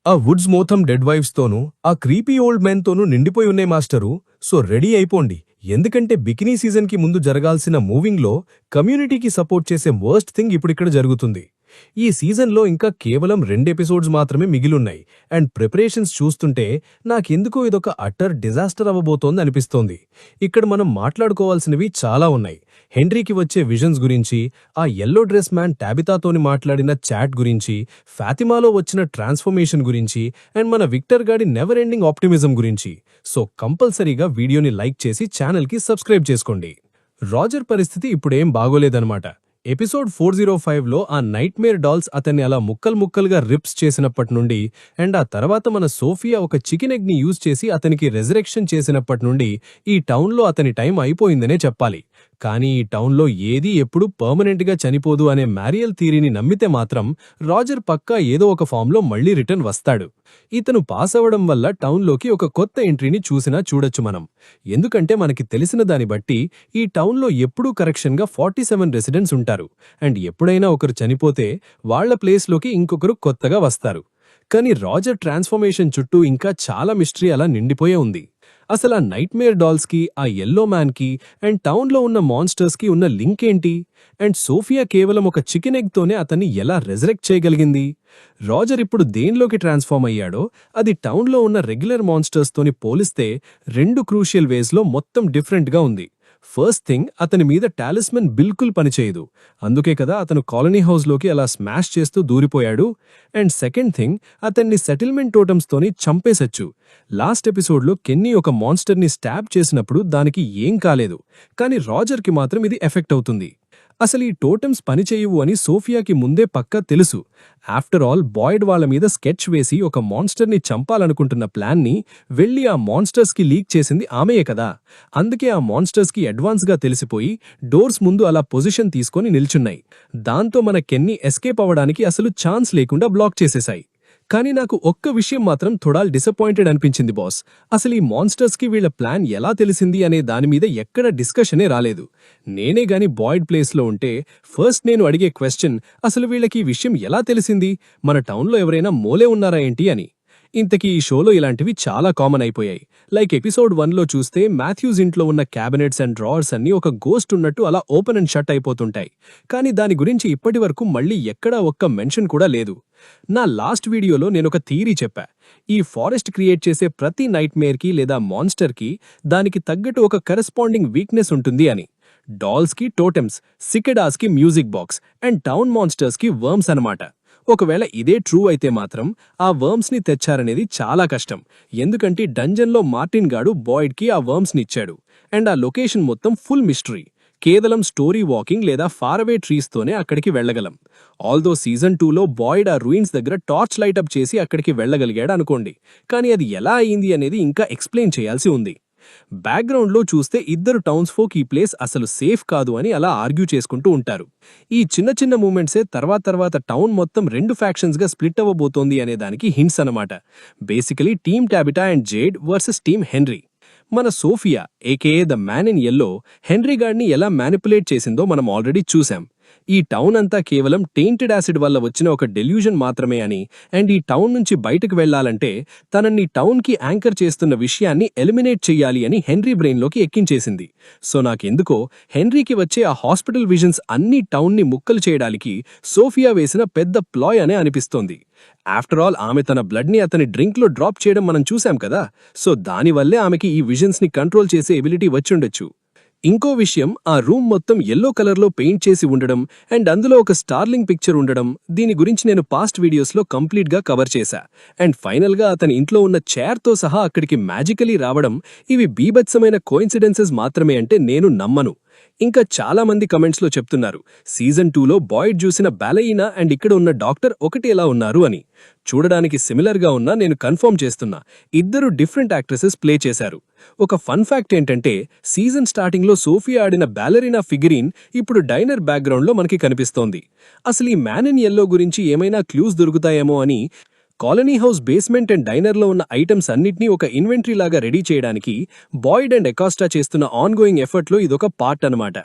ఆ వుడ్స్ మొత్తం dead wives తోనూ ఆ క్రీపీ ఓల్డ్ మెన్ తోనూ నిండిపోయి ఉన్నాయి మాస్టరు. సో రెడీ అయిపోండి, ఎందుకంటే బికినీ సీజన్ కి ముందు జరగాల్సిన మూవింగ్లో కమ్యూనిటీకి సపోర్ట్ చేసే వర్స్ట్ థింగ్ ఇప్పుడిక్కడ జరుగుతుంది. ఈ సీజన్లో ఇంకా కేవలం 2 ఎపిసోడ్స్ మాత్రమే మిగిలున్నాయి. అండ్ ప్రిపరేషన్స్ చూస్తుంటే నాకెందుకో ఇదొక అటర్ డిజాస్టర్ అవ్వబోతోంది అనిపిస్తోంది. ఇక్కడ మనం మాట్లాడుకోవాల్సినవి చాలా ఉన్నాయి. హెన్రీకి వచ్చే విజన్స్ గురించి, ఆ యెల్లో డ్రెస్ మ్యాన్ టాబితాతోని మాట్లాడిన చాట్ గురించి, ఫాతిమాలో వచ్చిన ట్రాన్స్ఫర్మేషన్ గురించి, అండ్ మన విక్టర్ గాడి నెవర్ ఎండింగ్ ఆప్టిమిజం గురించి. సో కంపల్సరీగా వీడియోని లైక్ చేసి ఛానల్కి సబ్స్క్రైబ్ చేసుకోండి. రాజర్ పరిస్థితి ఇప్పుడేం బాగోలేదన్నమాట. ఎపిసోడ్ 405లో ఆ నైట్మేర్ డాల్స్ అతన్ని అలా ముక్కలుగా రిప్స్ చేసినప్పటి నుండి, అండ్ ఆ తర్వాత మన సోఫియా ఒక చికెన్ ఎగ్ ని యూజ్ చేసి అతనికి రెజరెక్షన్ చేసినప్పటి నుండి ఈ టౌన్లో అతని టైం అయిపోయిందనే చెప్పాలి. కానీ ఈ టౌన్లో ఏదీ ఎప్పుడూ పర్మనెంట్గా చనిపోదు అనే మ్యారియల్ థీరీని నమ్మితే మాత్రం రాజర్ పక్కా ఏదో ఒక ఫామ్లో మళ్లీ రిటర్న్ వస్తాడు. ఇతను పాస్ అవ్వడం వల్ల టౌన్లోకి ఒక కొత్త ఎంట్రీని చూసినా చూడొచ్చు మనం. ఎందుకంటే మనకి తెలిసిన దాన్ని బట్టి ఈ టౌన్లో ఎప్పుడూ కరెక్షన్గా 47 రెసిడెంట్స్ ఉంటారు. అండ్ ఎప్పుడైనా ఒకరు చనిపోతే వాళ్ల ప్లేస్లోకి ఇంకొకరు కొత్తగా వస్తారు. కానీ రాజర్ ట్రాన్స్ఫర్మేషన్ చుట్టూ ఇంకా చాలా మిస్టరీ అలా నిండిపోయే ఉంది. అసలు ఆ నైట్మేర్ డాల్స్కి, ఆ యెల్లో మ్యాన్కి అండ్ టౌన్లో ఉన్న మాన్స్టర్స్కి ఉన్న లింక్ ఏంటి? అండ్ సోఫియా కేవలం ఒక చికెన్ ఎగ్తోనే అతన్ని ఎలా రెజరెక్ట్ చేయగలిగింది? రాజర్ ఇప్పుడు దేనిలోకి ట్రాన్స్ఫార్మ్ అయ్యాడో అది టౌన్లో ఉన్న రెగ్యులర్ మాన్స్టర్స్తోని పోలిస్తే 2 క్రూషియల్ వేస్లో మొత్తం డిఫరెంట్గా ఉంది. ఫస్ట్ థింగ్, అతని మీద టాలిస్మన్ బిల్కుల్ పనిచేయదు. అందుకే కదా అతను కాలనీ హౌస్లోకి అలా స్మాష్ చేస్తూ దూరిపోయాడు. అండ్ సెకండ్ థింగ్, అతన్ని సెటిల్మెంట్ టోటమ్స్తోని చంపేసొచ్చు. లాస్ట్ ఎపిసోడ్లో కెన్నీ ఒక మాన్స్టర్ని స్టాబ్ చేసినప్పుడు దానికి ఏం కాలేదు, కానీ రాజర్కి మాత్రం ఇది ఎఫెక్ట్ అవుతుంది. అసలు ఈ టోటమ్స్ పనిచేయవు అని సోఫియాకి ముందే పక్కా తెలుసు. ఆఫ్టర్ ఆల్ బాయిడ్ వాళ్ల మీద స్కెచ్ వేసి ఒక మాన్స్టర్ని చంపాలనుకుంటున్న ప్లాన్ని వెళ్లి ఆ మాన్స్టర్స్కి లీక్ చేసింది ఆమెయే కదా. అందుకే ఆ మాన్స్టర్స్కి అడ్వాన్స్గా తెలిసిపోయి డోర్స్ ముందు అలా పొజిషన్ తీసుకొని నిల్చున్నాయి. దాంతో మన కెన్నీ ఎస్కేప్ అవ్వడానికి అసలు ఛాన్స్ లేకుండా బ్లాక్ చేసేశాయి. కానీ నాకు ఒక్క విషయం మాత్రం థోడాల్ డిసప్పాయింటెడ్ అనిపించింది బాస్. అసలు ఈ మాన్స్టర్స్కి వీళ్ల ప్లాన్ ఎలా తెలిసింది అనే దానిమీద ఎక్కడ డిస్కషనే రాలేదు. నేనే గాని బాయిడ్ ప్లేస్లో ఉంటే ఫస్ట్ నేను అడిగే క్వశ్చన్, అసలు వీళ్ళకి ఈ విషయం ఎలా తెలిసింది? మన టౌన్లో ఎవరైనా మోలే ఉన్నారా ఏంటి అని. ఇంతకీ ఈ షోలో ఇలాంటివి చాలా కామన్ అయిపోయాయి. లైక్ ఎపిసోడ్ 1లో చూస్తే మాథ్యూస్ ఇంట్లో ఉన్న క్యాబినెట్స్ అండ్ డ్రావర్స్ అన్నీ ఒక గోస్ట్ ఉన్నట్టు అలా ఓపెన్ అండ్ షట్ అయిపోతుంటాయి. కానీ దాని గురించి ఇప్పటివరకు మళ్లీ ఎక్కడా ఒక్క మెన్షన్ కూడా లేదు. నా లాస్ట్ వీడియోలో నేనొక థియరీ చెప్పా. ఈ ఫారెస్ట్ క్రియేట్ చేసే ప్రతి నైట్మేర్కి లేదా మాన్స్టర్కి దానికి తగ్గట్టు ఒక కరెస్పాండింగ్ వీక్నెస్ ఉంటుంది అని. డాల్స్కి టోటెమ్స్, సికెడాస్కి మ్యూజిక్ బాక్స్ అండ్ టౌన్ మాన్స్టర్స్కి వర్మ్స్ అన్నమాట. ఒకవేళ ఇదే ట్రూ అయితే మాత్రం ఆ వర్మ్స్ని తెచ్చారనేది చాలా కష్టం. ఎందుకంటే డంజన్లో మార్టిన్ గాడు బాయిడ్కి ఆ వర్మ్స్ని ఇచ్చాడు. అండ్ ఆ లొకేషన్ మొత్తం ఫుల్ మిస్టరీ. కేవలం స్టోరీ వాకింగ్ లేదా ఫారవే ట్రీస్తోనే అక్కడికి వెళ్లగలం. ఆల్దో సీజన్ 2లో బాయిడ్ ఆ రూయిన్స్ దగ్గర టార్చ్ లైటప్ చేసి అక్కడికి వెళ్లగలిగాడు అనుకోండి. కానీ అది ఎలా అయింది అనేది ఇంకా ఎక్స్ప్లెయిన్ చేయాల్సి ఉంది. బ్యాక్గ్రౌండ్లో చూస్తే ఇద్దరు టౌన్స్ ఫోక్ ఈ ప్లేస్ అసలు సేఫ్ కాదు అని అలా ఆర్గ్యూ చేసుకుంటూ ఉంటారు. ఈ చిన్న మూమెంట్సే తర్వాత టౌన్ మొత్తం 2 ఫ్యాక్షన్స్గా స్ప్లిట్ అవ్వబోతోంది అనే దానికి హింట్స్ అన్నమాట. Basically team Tabitha and Jade versus team Henry. మన Sofia AKA the man in yellow Henry గాడ్ని ఎలా మ్యానిపులేట్ చేసిందో మనం ఆల్రెడీ చూసాం. ఈ టౌన్ అంతా కేవలం టెయింటెడ్ యాసిడ్ వల్ల వచ్చిన ఒక డెల్యూజన్ మాత్రమే అని, అండ్ ఈ టౌన్ నుంచి బయటకు వెళ్లాలంటే తనని టౌన్కి యాంకర్ చేస్తున్న విషయాన్ని ఎలిమినేట్ చెయ్యాలి అని హెన్రీ బ్రెయిన్లోకి ఎక్కించేసింది. సో నాకెందుకో హెన్రీకి వచ్చే ఆ హాస్పిటల్ విజన్స్ అన్ని టౌన్ని ముక్కలు చేయడానికి సోఫియా వేసిన పెద్ద ప్లాయ్ అనే అనిపిస్తోంది. ఆఫ్టర్ ఆల్ ఆమె తన బ్లడ్ని అతని డ్రింక్లో డ్రాప్ చేయడం మనం చూసాం కదా. సో దానివల్లే ఆమెకి ఈ విజన్స్ని కంట్రోల్ చేసే ఎబిలిటీ వచ్చుండొచ్చు. ఇంకో విషయం, ఆ రూమ్ మొత్తం యెల్లో కలర్లో పెయింట్ చేసి ఉండడం అండ్ అందులో ఒక స్టార్లింగ్ పిక్చర్ ఉండడం, దీని గురించి నేను పాస్ట్ వీడియోస్లో కంప్లీట్గా కవర్ చేశా. అండ్ ఫైనల్గా అతని ఇంట్లో ఉన్న చైర్తో సహా అక్కడికి మ్యాజికలీ రావడం, ఇవి బీభత్సమైన కోయిన్సిడెన్సెస్ మాత్రమే అంటే నేను నమ్మను. ఇంకా చాలా మంది కమెంట్స్లో చెప్తున్నారు సీజన్ 2లో బాయిడ్ చూసిన బాలయినా అండ్ ఇక్కడ ఉన్న డాక్టర్ ఒకటి ఎలా ఉన్నారు అని. చూడడానికి సిమిలర్గా ఉన్నా నేను కన్ఫర్మ్ చేస్తున్నా, ఇద్దరు డిఫరెంట్ యాక్ట్రెసెస్ ప్లే చేశారు. ఒక ఫన్ ఫ్యాక్ట్ ఏంటంటే సీజన్ స్టార్టింగ్లో సోఫియా ఆడిన బాలెరినా ఫిగరీన్ ఇప్పుడు డైనర్ బ్యాక్గ్రౌండ్లో మనకి కనిపిస్తోంది. అసలు ఈ మ్యాన్ ఇన్ యెల్లో గురించి ఏమైనా క్లూస్ దొరుకుతాయేమో అని కాలనీ హౌస్ బేస్మెంట్ అండ్ డైనర్లో ఉన్న ఐటమ్స్ అన్నిటినీ ఒక ఇన్వెంటరీ లాగా రెడీ చేయడానికి బాయిడ్ అండ్ ఎకాస్టా చేస్తున్న ఆన్గోయింగ్ ఎఫర్ట్లో ఇదొక పార్ట్ అన్నమాట.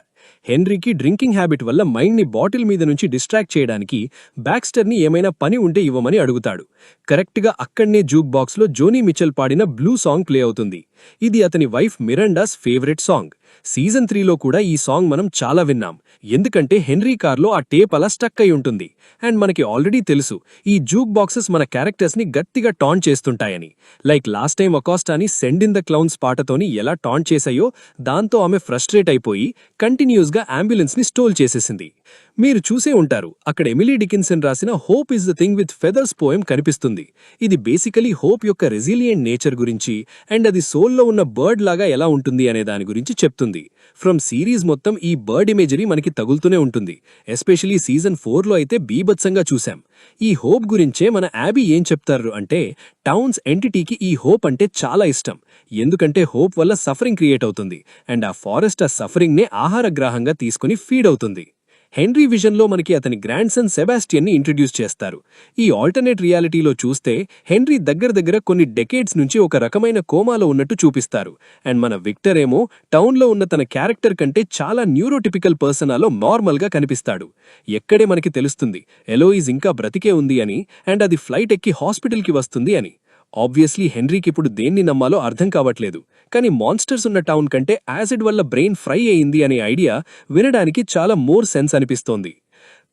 హెన్రీకి డ్రింకింగ్ హ్యాబిట్ వల్ల మైండ్ని బాటిల్ మీద నుంచి డిస్ట్రాక్ట్ చేయడానికి బ్యాక్స్టర్ని ఏమైనా పని ఉంటే ఇవ్వమని అడుగుతాడు. కరెక్ట్గా అక్కడ్నే జూక్ బాక్స్లో జోనీ మిచెల్ పాడిన బ్లూ సాంగ్ ప్లే అవుతుంది. ఇది అతని వైఫ్ మిరాండాస్ ఫేవరెట్ సాంగ్. సీజన్ 3లో కూడా ఈ సాంగ్ మనం చాలా విన్నాం, ఎందుకంటే హెన్రీ కార్లో ఆ టేప్ అలా స్టక్ అయి ఉంటుంది. అండ్ మనకి ఆల్రెడీ తెలుసు ఈ జూక్ బాక్సెస్ మన క్యారెక్టర్స్ని గట్టిగా టాంట్ చేస్తుంటాయని. లైక్ లాస్ట్ టైం అకాస్టాని సెండ్ ఇన్ ద క్లౌన్స్ పాటతోని ఎలా టాంట్ చేశాయో, దాంతో ఆమె ఫ్రస్ట్రేట్ అయిపోయి కంటిన్యూస్గా అంబులెన్స్ని స్టోల్ చేసేసింది. మీరు చూసే ఉంటారు, అక్కడ ఎమిలీ డికిన్సన్ రాసిన hope is the thing with feathers poem కనిపిస్తుంది. ఇది బేసికలీ హోప్ యొక్క రెసిలియంట్ నేచర్ గురించి అండ్ అది సోల్లో ఉన్న బర్డ్ లాగా ఎలా ఉంటుంది అనే దాని గురించి చెప్తుంది. ఫ్రమ్ సిరీస్ మొత్తం ఈ బర్డ్ ఇమేజరీ మనకి తగులుతూనే ఉంటుంది. ఎస్పెషలీ సీజన్ 4లో అయితే బీభత్సంగా చూశాం. ఈ హోప్ గురించే మన యాబీ ఏం చెప్తారు అంటే, టౌన్స్ ఎంటిటీకి ఈ హోప్ అంటే చాలా ఇష్టం, ఎందుకంటే హోప్ వల్ల సఫరింగ్ క్రియేట్ అవుతుంది అండ్ ఆ ఫారెస్ట్ ఆ సఫరింగ్నే ఆహారగ్రాహంగా తీసుకుని ఫీడ్ అవుతుంది. హెన్రీ విజన్లో మనకి అతని గ్రాండ్ సన్ సెబాస్టియన్ని ఇంట్రడ్యూస్ చేస్తారు. ఈ ఆల్టర్నేట్ రియాలిటీలో చూస్తే హెన్రీ దగ్గర కొన్ని డెకేడ్స్ నుంచి ఒక రకమైన కోమాలో ఉన్నట్టు చూపిస్తారు. అండ్ మన విక్టర్ ఏమో టౌన్లో ఉన్న తన క్యారెక్టర్ కంటే చాలా న్యూరోటిపికల్ పర్సనాలో నార్మల్గా కనిపిస్తాడు. ఎక్కడే మనకి తెలుస్తుంది ఎలోయిజ్ ఇంకా బ్రతికే ఉంది అని అండ్ అది ఫ్లైట్ ఎక్కి హాస్పిటల్కి వస్తుంది అని. ఆబ్వియస్లీ హెన్రీకి ఇప్పుడు దేన్ని నమ్మాలో అర్థం కావట్లేదు. కానీ మాన్స్టర్స్ ఉన్న టౌన్ కంటే యాసిడ్ వల్ల బ్రెయిన్ ఫ్రై అయింది అనే ఐడియా వినడానికి చాలా మోర్ సెన్స్ అనిపిస్తోంది.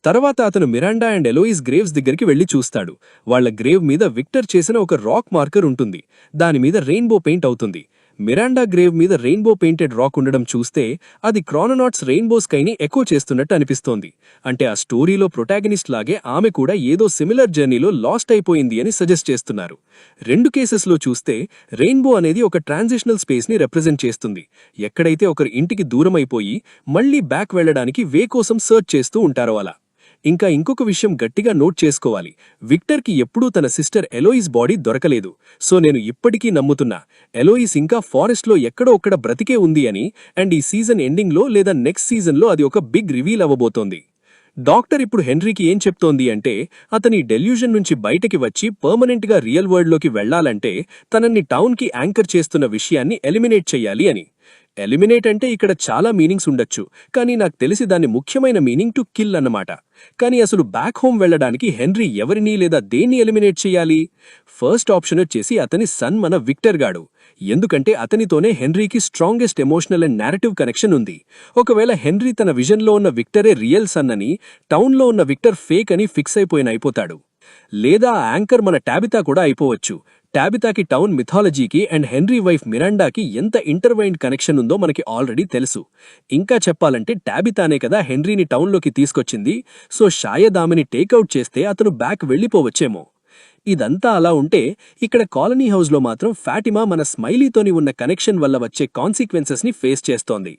తర్వాత అతను మిరాండా అండ్ ఎలోయిస్ గ్రేవ్స్ దగ్గరికి వెళ్లి చూస్తాడు. వాళ్ల గ్రేవ్ మీద విక్టర్ చేసిన ఒక రాక్ మార్కర్ ఉంటుంది. దాని మీద రెయిన్బో పెయింట్ అవుతుంది. మిరాండా గ్రేవ్ మీద రెయిన్బో పెయింటెడ్ రాక్ ఉండడం చూస్తే అది క్రానోనాట్స్ రెయిన్బో స్కైని ఎకో చేస్తున్నట్టు అనిపిస్తోంది. అంటే ఆ స్టోరీలో ప్రొటాగనిస్ట్ లాగే ఆమె కూడా ఏదో సిమిలర్ జర్నీలో లాస్ట్ అయిపోయింది అని సజెస్ట్ చేస్తున్నారు. రెండు కేసెస్లో చూస్తే రెయిన్బో అనేది ఒక ట్రాన్సిషనల్ స్పేస్ని రిప్రజెంట్ చేస్తుంది. ఎక్కడైతే ఒకరి ఇంటికి దూరమైపోయి మళ్లీ బ్యాక్ వెళ్లడానికి వే కోసం సర్చ్ చేస్తూ ఉంటారో అలా. ఇంకా ఇంకొక విషయం గట్టిగా నోట్ చేసుకోవాలి, విక్టర్కి ఎప్పుడూ తన సిస్టర్ ఎలోయిస్ బాడీ దొరకలేదు. సో నేను ఇప్పటికీ నమ్ముతున్నా ఎలోయిస్ ఇంకా ఫారెస్ట్లో ఎక్కడో ఒక్కడ బ్రతికే ఉంది అని. అండ్ ఈ సీజన్ ఎండింగ్లో లేదా నెక్స్ట్ సీజన్లో అది ఒక బిగ్ రివీల్ అవ్వబోతోంది. డాక్టర్ ఇప్పుడు హెన్రీకి ఏం చెప్తోంది అంటే, అతని డెల్యూజన్ నుంచి బయటకి వచ్చి పర్మనెంట్గా రియల్ వరల్డ్లోకి వెళ్లాలంటే తనని టౌన్కి యాంకర్ చేస్తున్న విషయాన్ని ఎలిమినేట్ చెయ్యాలి అని. ఎలిమినేట్ అంటే ఇక్కడ చాలా మీనింగ్స్ ఉండొచ్చు, కానీ నాకు తెలిసి దాని ముఖ్యమైన మీనింగ్ టు కిల్ అన్నమాట. కానీ అసలు బ్యాక్ హోమ్ వెళ్లడానికి హెన్రీ ఎవరిని లేదా దేన్ని ఎలిమినేట్ చెయ్యాలి? ఫస్ట్ ఆప్షన్ వచ్చేసి అతని సన్ మన విక్టర్ గాడు. ఎందుకంటే అతనితోనే హెన్రీకి strongest emotional and narrative connection ఉంది. ఒకవేళ హెన్రీ తన విజన్లో ఉన్న విక్టరే రియల్ సన్ అని, టౌన్లో ఉన్న విక్టర్ ఫేక్ అని ఫిక్స్ అయిపోతాడు. లేదా ఆ యాంకర్ మన టాబితా కూడా అయిపోవచ్చు. టాబితాకి టౌన్ మిథాలజీకి అండ్ హెన్రీ వైఫ్ మిరాండాకి ఎంత ఇంటర్వైన్డ్ కనెక్షన్ ఉందో మనకి ఆల్రెడీ తెలుసు. ఇంకా చెప్పాలంటే టాబితానే కదా హెన్రీని టౌన్లోకి తీసుకొచ్చింది. సో షాయద్ ఆమెని టేక్అవుట్ చేస్తే అతను బ్యాక్ వెళ్లిపోవచ్చేమో. ఇదంతా అలా ఉంటే ఇక్కడ కాలనీ హౌస్లో మాత్రం ఫాటిమా మన స్మైలీతోని ఉన్న కనెక్షన్ వల్ల వచ్చే కాన్సిక్వెన్సెస్ని ఫేస్ చేస్తోంది.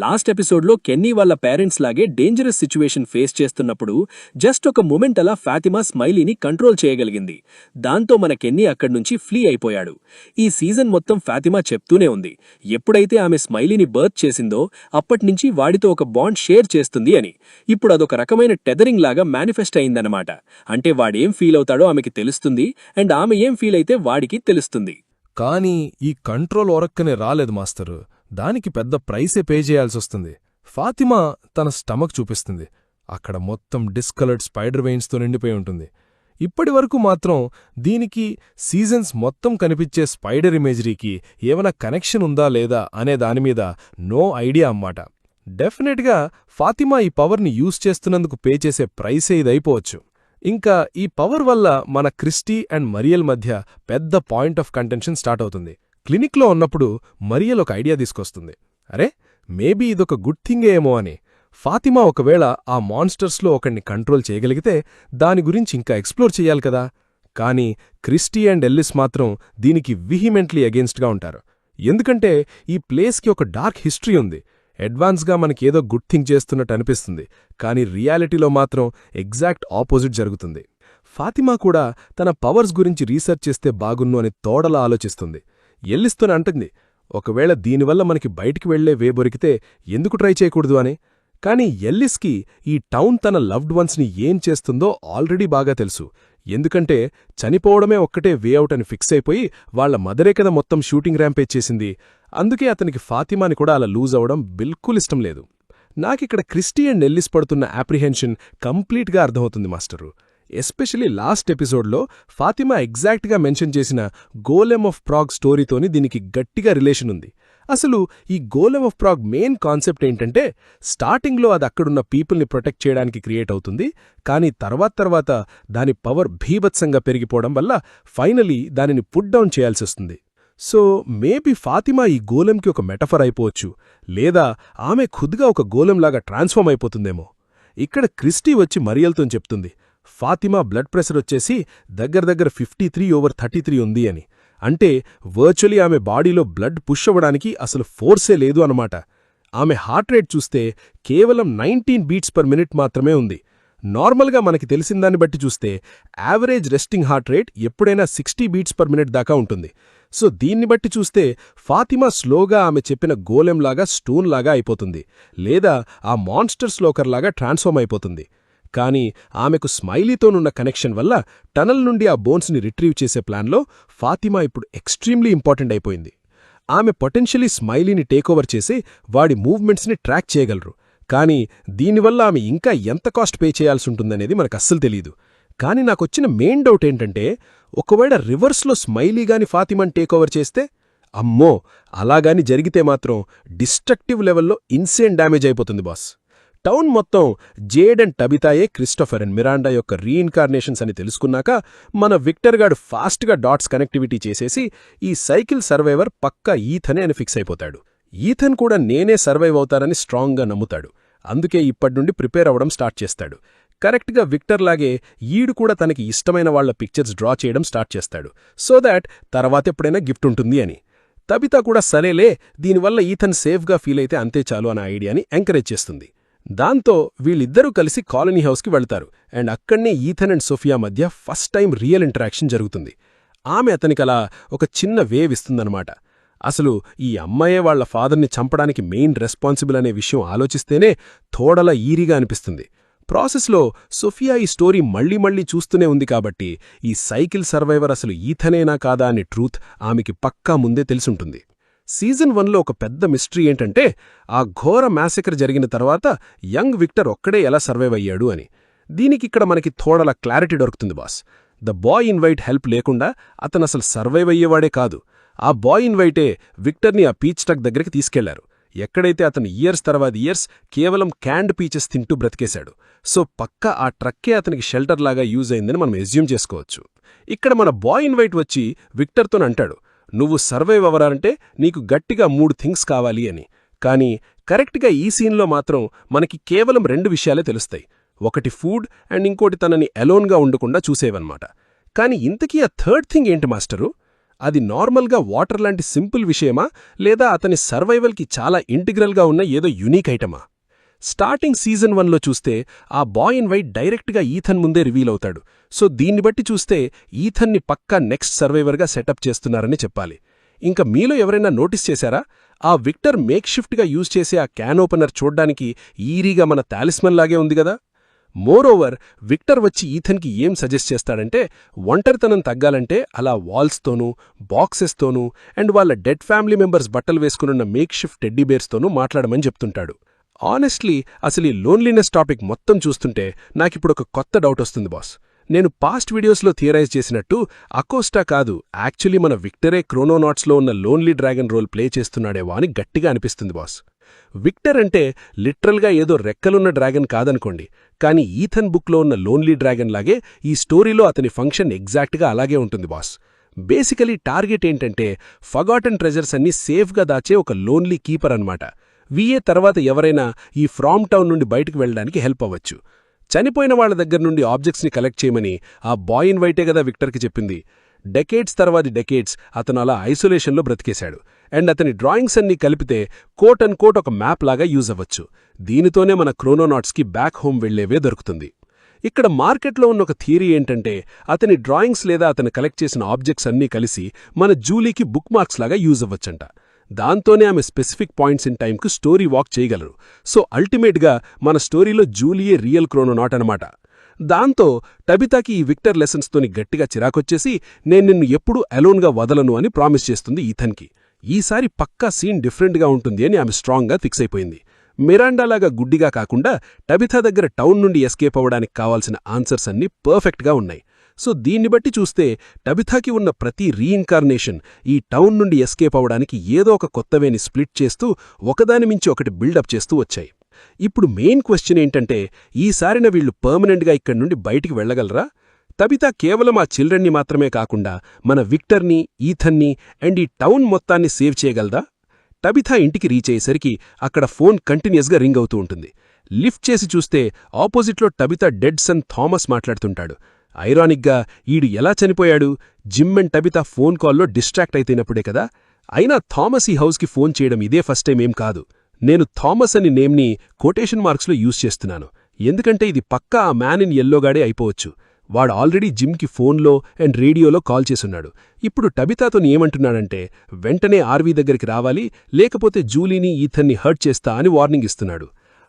లాస్ట్ ఎపిసోడ్లో కెన్నీ వాళ్ళ పేరెంట్స్ లాగే డేంజరస్ సిచ్యువేషన్ ఫేస్ చేస్తున్నప్పుడు జస్ట్ ఒక మూమెంట్ అలా ఫాతిమా స్మైలీని కంట్రోల్ చేయగలిగింది. దాంతో మన కెన్నీ అక్కడి నుంచి ఫ్లీ అయిపోయాడు. ఈ సీజన్ మొత్తం ఫాతిమా చెప్తూనే ఉంది, ఎప్పుడైతే ఆమె స్మైలీని బర్త్ చేసిందో అప్పట్నుంచి వాడితో ఒక బాండ్ షేర్ చేస్తుంది అని. ఇప్పుడు అదొక రకమైన టెదరింగ్ లాగా మేనిఫెస్ట్ అయిందన్నమాట. అంటే వాడేం ఫీల్ అవుతాడో ఆమెకి తెలుస్తుంది అండ్ ఆమె ఏం ఫీల్ అయితే వాడికి తెలుస్తుంది. కానీ ఈ కంట్రోల్ ఒరక్కనే రాలేదు మాస్టరు, దానికి పెద్ద ప్రైసే పే చేయాల్సొస్తుంది. ఫాతిమా తన స్టమక్ చూపిస్తుంది, అక్కడ మొత్తం డిస్కలర్డ్ స్పైడర్ వెయిన్స్తో నిండిపోయి ఉంటుంది. ఇప్పటివరకు మాత్రం దీనికి సీజన్స్ మొత్తం కనిపించే స్పైడర్ ఇమేజరీకి ఏమైనా కనెక్షన్ ఉందా లేదా అనే దానిమీద నో ఐడియా అమ్మాట. డెఫినెట్గా ఫాతిమా ఈ పవర్ని యూజ్ చేస్తున్నందుకు పే చేసే ప్రైసే ఇదైపోవచ్చు. ఇంకా ఈ పవర్ వల్ల మన క్రిస్టీ అండ్ మరియల్ మధ్య పెద్ద పాయింట్ ఆఫ్ కంటెన్షన్ స్టార్ట్ అవుతుంది. క్లినిక్లో ఉన్నప్పుడు మరియల్ ఒక ఐడియా తీసుకొస్తుంది, అరే మేబీ ఇదొక గుడ్ థింగే ఏమో అని. ఫాతిమా ఒకవేళ ఆ మాన్స్టర్స్లో ఒకణ్ణి కంట్రోల్ చేయగలిగితే దాని గురించి ఇంకా ఎక్స్ప్లోర్ చెయ్యాలి కదా. కానీ క్రిస్టీ అండ్ ఎల్లిస్ మాత్రం దీనికి విహిమెంట్లీ అగేన్స్ట్గా ఉంటారు. ఎందుకంటే ఈ ప్లేస్కి ఒక డార్క్ హిస్టరీ ఉంది. అడ్వాన్స్గా మనకేదో గుడ్ థింగ్ చేస్తున్నట్టు అనిపిస్తుంది, కానీ రియాలిటీలో మాత్రం ఎగ్జాక్ట్ ఆపోజిట్ జరుగుతుంది. ఫాతిమా కూడా తన పవర్స్ గురించి రీసెర్చ్ చేస్తే బాగున్ను అని తోడలా ఆలోచిస్తుంది. ఎల్లిస్తూనే అంటుంది, ఒకవేళ దీనివల్ల మనకి బయటికి వెళ్లే వే దొరికితే ఎందుకు ట్రై చేయకూడదు అని. కానీ ఎల్లిస్కి ఈ టౌన్ తన లవ్డ్ వన్స్ని ఏం చేస్తుందో ఆల్రెడీ బాగా తెలుసు. ఎందుకంటే చనిపోవడమే ఒక్కటే వే అవుట్ అని ఫిక్స్ అయిపోయి వాళ్ల మదరే కదా మొత్తం షూటింగ్ ర్యాంపేజ్ చేసింది. అందుకే అతనికి ఫాతిమాని కూడా అలా లూజ్ అవడం బిల్కుల్ ఇష్టం లేదు. నాకిక్కడ క్రిస్టీ అండ్ నెల్లిస్ పడుతున్న అప్రిహెన్షన్ కంప్లీట్గా అర్థమవుతుంది మాస్టరు. ఎస్పెషలీ లాస్ట్ ఎపిసోడ్లో ఫాతిమా ఎగ్జాక్ట్గా మెన్షన్ చేసిన గోలెమ్ ఆఫ్ ప్రాగ్ స్టోరీతోని దీనికి గట్టిగా రిలేషన్ ఉంది. అసలు ఈ golem of Prague main concept ఏంటంటే, స్టార్టింగ్లో అది అక్కడున్న పీపుల్ని ప్రొటెక్ట్ చేయడానికి క్రియేట్ అవుతుంది, కానీ తర్వాత దాని పవర్ భీభత్సంగా పెరిగిపోవడం వల్ల ఫైనలీ దానిని పుట్ డౌన్ చేయాల్సి వస్తుంది. సో మేబీ ఫాతిమా ఈ గోలెంకి ఒక మెటఫర్ అయిపోవచ్చు, లేదా ఆమె ఖుద్గా ఒక గోలెంలాగా ట్రాన్స్ఫార్మ్ అయిపోతుందేమో. ఇక్కడ క్రిస్టీ వచ్చి మరియల్తో చెప్తుంది, ఫాతిమా బ్లడ్ ప్రెషర్ వచ్చేసి దగ్గర 53/33 ఉంది అని. అంటే వర్చువలీ ఆమె బాడీలో బ్లడ్ పుష్ అవ్వడానికి అసలు ఫోర్సే లేదు అనమాట. ఆమె హార్ట్ రేట్ చూస్తే కేవలం 19 బీట్స్ పర్ మినిట్ మాత్రమే ఉంది. నార్మల్గా మనకి తెలిసిందాన్ని బట్టి చూస్తే యావరేజ్ రెస్టింగ్ హార్ట్ రేట్ ఎప్పుడైనా 60 బీట్స్ పర్ మినిట్ దాకా ఉంటుంది. సో దీన్ని బట్టి చూస్తే ఫాతిమా స్లోగా ఆమె చెప్పిన గోలెంలాగా స్టోన్లాగా అయిపోతుంది, లేదా ఆ మాన్స్టర్ స్లోకర్లాగా ట్రాన్స్ఫార్మ్ అయిపోతుంది. కానీ ఆమెకు స్మైలీతోనున్న కనెక్షన్ వల్ల టనల్ నుండి ఆ బోన్స్ని రిట్రీవ్ చేసే ప్లాన్లో ఫాతిమా ఇప్పుడు ఎక్స్ట్రీమ్లీ ఇంపార్టెంట్ అయిపోయింది. ఆమె పొటెన్షియలీ స్మైలీని టేకోవర్ చేసి వాడి మూవ్మెంట్స్ని ట్రాక్ చేయగలరు, కానీ దీనివల్ల ఆమె ఇంకా ఎంత కాస్ట్ పే చేయాల్సుంటుందనేది మనకు అస్సలు తెలీదు. కానీ నాకొచ్చిన మెయిన్ డౌట్ ఏంటంటే, ఒకవేళ రివర్స్లో స్మైలీగాని ఫాతిమాని టేకోవర్ చేస్తే, అమ్మో, అలాగాని జరిగితే మాత్రం డిస్ట్రక్టివ్ లెవెల్లో ఇన్సేన్ డ్యామేజ్ అయిపోతుంది బాస్. టౌన్ మొత్తం జేడ్ అండ్ టబితాయే క్రిస్టోఫర్ అండ్ మిరాండా యొక్క రీఇన్కార్నేషన్స్ అని తెలుసుకున్నాక మన విక్టర్ గాడు ఫాస్ట్గా డాట్స్ కనెక్టివిటీ చేసేసి ఈ సైకిల్ సర్వైవర్ పక్కా ఈథనే అని ఫిక్స్ అయిపోతాడు. ఈథన్ కూడా నేనే సర్వైవ్ అవుతానని స్ట్రాంగ్గా నమ్ముతాడు. అందుకే ఇప్పటినుండి ప్రిపేర్ అవ్వడం స్టార్ట్ చేస్తాడు. కరెక్ట్గా విక్టర్ లాగే ఈడు కూడా తనకి ఇష్టమైన వాళ్ల పిక్చర్స్ డ్రా చేయడం స్టార్ట్ చేస్తాడు, సో దాట్ తర్వాతెప్పుడైనా గిఫ్ట్ ఉంటుంది అని. తబితా కూడా సరేలే, దీనివల్ల ఈథన్ సేఫ్గా ఫీల్ అయితే అంతే చాలు అన్న ఐడియాని ఎంకరేజ్ చేస్తుంది. దాంతో వీళ్ళిద్దరూ కలిసి కాలనీ హౌస్కి వెళ్తారు, అండ్ అక్కడ్నే ఈథన్ అండ్ సోఫియా మధ్య ఫస్ట్ టైం రియల్ ఇంటరాక్షన్ జరుగుతుంది. ఆమె అతనికలా ఒక చిన్న వేవ్ ఇస్తుందన్నమాట. అసలు ఈ అమ్మాయే వాళ్ల ఫాదర్ని చంపడానికి మెయిన్ రెస్పాన్సిబుల్ అనే విషయం ఆలోచిస్తేనే తోడలా ఈరీగా అనిపిస్తుంది. ప్రాసెస్లో సోఫియా ఈ స్టోరీ మళ్లీ చూస్తూనే ఉంది కాబట్టి ఈ సైకిల్ సర్వైవర్ అసలు ఈథనేనా కాదా అనే ట్రూత్ ఆమెకి పక్కా ముందే తెలిసుంటుంది. సీజన్ 1లో ఒక పెద్ద మిస్టరీ ఏంటంటే, ఆ ఘోర మ్యాసెకర్ జరిగిన తర్వాత యంగ్ విక్టర్ ఒక్కడే ఎలా సర్వైవ్ అయ్యాడు అని. దీనికిక్కడ మనకి తోడల క్లారిటీ దొరుకుతుంది boss. The boy invite help లేకుండా అతనసలు సర్వైవ్ అయ్యేవాడే కాదు. ఆ బాయ్ ఇన్వైటే విక్టర్ని ఆ పీచ్ ట్రక్ దగ్గరికి తీసుకెళ్లారు, ఎక్కడైతే అతను ఇయర్స్ కేవలం క్యాండ్ పీచెస్ తింటూ బ్రతికేశాడు. సో పక్కా ఆ ట్రక్కే అతనికి షెల్టర్లాగా యూజ్ అయిందని మనం ఎస్యూమ్ చేసుకోవచ్చు. ఇక్కడ మన బాయ్ ఇన్వైట్ వచ్చి విక్టర్తోనంటాడు, నువ్వు సర్వైవ్ అవ్వరాలంటే నీకు గట్టిగా 3 థింగ్స్ కావాలి అని. కానీ కరెక్ట్గా ఈ సీన్లో మాత్రం మనకి కేవలం 2 విషయాలే తెలుస్తాయి. ఒకటి ఫుడ్ అండ్ ఇంకోటి తనని అలోన్గా ఉండకుండా చూసేవన్నమాట. కానీ ఇంతకీ ఆ థర్డ్ థింగ్ ఏంటి మాస్టరు? అది నార్మల్గా వాటర్ లాంటి సింపుల్ విషయమా, లేదా అతని సర్వైవల్కి చాలా ఇంటిగ్రల్గా ఉన్న ఏదో యునీక్ ఐటమా? స్టార్టింగ్ సీజన్ 1లో చూస్తే ఆ బాయ్ ఇన్వైట్ డైరెక్ట్గా ఈథన్ ముందే రివీల్ అవుతాడు. సో దీన్ని బట్టి చూస్తే ఈథన్ని పక్కా నెక్స్ట్ సర్వైవర్గా సెటప్ చేస్తున్నారని చెప్పాలి. ఇంకా మీలో ఎవరైనా నోటీస్ చేశారా, ఆ విక్టర్ మేక్ షిఫ్ట్గా యూజ్ చేసే ఆ క్యాన్ ఓపెనర్ చూడ్డానికి ఈరీగా మన టాలిస్మన్ లాగే ఉంది గదా? మోరోవర్ విక్టర్ వచ్చి ఈథన్కి ఏం సజెస్ట్ చేస్తాడంటే, ఒంటరితనం తగ్గాలంటే అలా వాల్స్తోనూ బాక్సెస్తోనూ అండ్ వాళ్ళ డెడ్ ఫ్యామిలీ మెంబర్స్ బట్టలు వేసుకునున్న మేక్ షిఫ్ట్ టెడ్డీబేర్స్తోనూ మాట్లాడమని చెప్తుంటాడు. ఆనెస్ట్లీ అసలు ఈ లోన్లీనెస్ టాపిక్ మొత్తం చూస్తుంటే నాకిప్పుడొక కొత్త డౌట్ వస్తుంది బాస్. నేను పాస్ట్ వీడియోస్లో థియరైజ్ చేసినట్టు అకోస్టా కాదు, యాక్చువల్లీ మన విక్టరే క్రోనోనాట్స్లో ఉన్న లోన్లీ డ్రాగన్ రోల్ ప్లే చేస్తున్నాడేవా అని గట్టిగా అనిపిస్తుంది బాస్. విక్టర్ అంటే లిటరల్గా ఏదో రెక్కలున్న డ్రాగన్ కాదనుకోండి, కానీ ఈథన్ బుక్లో ఉన్న లోన్లీ డ్రాగన్ లాగే ఈ స్టోరీలో అతని ఫంక్షన్ ఎగ్జాక్ట్గా అలాగే ఉంటుంది బాస్. బేసికలీ టార్గెట్ ఏంటంటే ఫగాటన్ ట్రెజర్స్ అన్ని సేఫ్గా దాచే ఒక లోన్లీ కీపర్ అన్నమాట. వీఏ తర్వాత ఎవరైనా ఈ ఫ్రామ్ టౌన్ నుండి బయటకు వెళ్లడానికి హెల్ప్ అవ్వచ్చు. చనిపోయిన వాళ్ల దగ్గర నుండి ఆబ్జెక్ట్స్ని కలెక్ట్ చేయమని ఆ బాయ్ ఇన్వైటే కదా విక్టర్కి చెప్పింది. డెకేడ్స్ అతను అలా ఐసోలేషన్లో బ్రతికేశాడు. అండ్ అతని డ్రాయింగ్స్ అన్నీ కలిపితే కోట్ అండ్ కోట్ ఒక మ్యాప్ లాగా యూజ్ అవ్వచ్చు. దీనితోనే మన క్రోనోనాట్స్కి బ్యాక్ హోమ్ వెళ్లేవే దొరుకుతుంది. ఇక్కడ మార్కెట్లో ఉన్న ఒక థియరీ ఏంటంటే, అతని డ్రాయింగ్స్ లేదా అతను కలెక్ట్ చేసిన ఆబ్జెక్ట్స్ అన్నీ కలిసి మన జూలీకి బుక్ మార్క్స్ లాగా యూజ్ అవ్వచ్చంట. దాంతోనే ఆమె స్పెసిఫిక్ పాయింట్స్ ఇన్ టైంకు స్టోరీ వాక్ చేయగలరు. సో అల్టిమేట్గా మన స్టోరీలో జూలియే రియల్ క్రోనోనాట్ అనమాట. దాంతో టబితాకి ఈ విక్టర్ లెసన్స్తోని గట్టిగా చిరాకొచ్చేసి నేను నిన్ను ఎప్పుడూ అలోన్గా వదలను అని ప్రామిస్ చేస్తుంది ఈథన్కి. ఈసారి పక్కా సీన్ డిఫరెంట్గా ఉంటుంది అని ఆమె స్ట్రాంగ్గా ఫిక్స్ అయిపోయింది. మిరాండాలాగా గుడ్డిగా కాకుండా టబిథా దగ్గర టౌన్ నుండి ఎస్కేప్ అవ్వడానికి కావాల్సిన ఆన్సర్స్ అన్నీ పర్ఫెక్ట్గా ఉన్నాయి. సో దీన్ని బట్టి చూస్తే టబిథాకి ఉన్న ప్రతి రీఇన్కార్నేషన్ ఈ టౌన్ నుండి ఎస్కేప్ అవ్వడానికి ఏదో ఒక కొత్తవేని స్ప్లిట్ చేస్తూ ఒకదాని మించి ఒకటి బిల్డప్ చేస్తూ వచ్చాయి. ఇప్పుడు మెయిన్ క్వశ్చన్ ఏంటంటే, ఈసారిన వీళ్లు పర్మనెంట్గా ఇక్కడి నుండి బయటికి వెళ్లగలరా? తబితా కేవలం ఆ చిల్డ్రన్ని మాత్రమే కాకుండా మన విక్టర్ని, ఈథన్ని అండ్ ఈ టౌన్ మొత్తాన్ని సేవ్ చేయగలదా? టబితా ఇంటికి రీచ్ అయ్యేసరికి అక్కడ ఫోన్ కంటిన్యూస్గా రింగ్ అవుతూ ఉంటుంది. లిఫ్ట్ చేసి చూస్తే ఆపోజిట్లో టబితా డెడ్ సన్ థామస్ మాట్లాడుతుంటాడు. ఐరానిక్గా ఈడు ఎలా చనిపోయాడు? జిమ్ అండ్ టబితా ఫోన్ కాల్లో డిస్ట్రాక్ట్ అయితేనప్పుడే కదా. అయినా థామస్ ఈ హౌస్కి ఫోన్ చేయడం ఇదే ఫస్ట్ టైం ఏం కాదు. నేను థామస్ అని నేమ్ని కొటేషన్ మార్క్స్లో యూజ్ చేస్తున్నాను, ఎందుకంటే ఇది పక్కా ఆ మ్యాన్ ఇన్ ఎల్లోగాడే అయిపోవచ్చు. వాడు ఆల్రెడీ జిమ్కి ఫోన్లో అండ్ రేడియోలో కాల్ చేసున్నాడు. ఇప్పుడు టబితాతోని ఏమంటున్నాడంటే, వెంటనే ఆర్వీ దగ్గరికి రావాలి, లేకపోతే జూలీని, ఈథన్ని హర్ట్ చేస్తా అని వార్నింగ్ ఇస్తున్నాడు.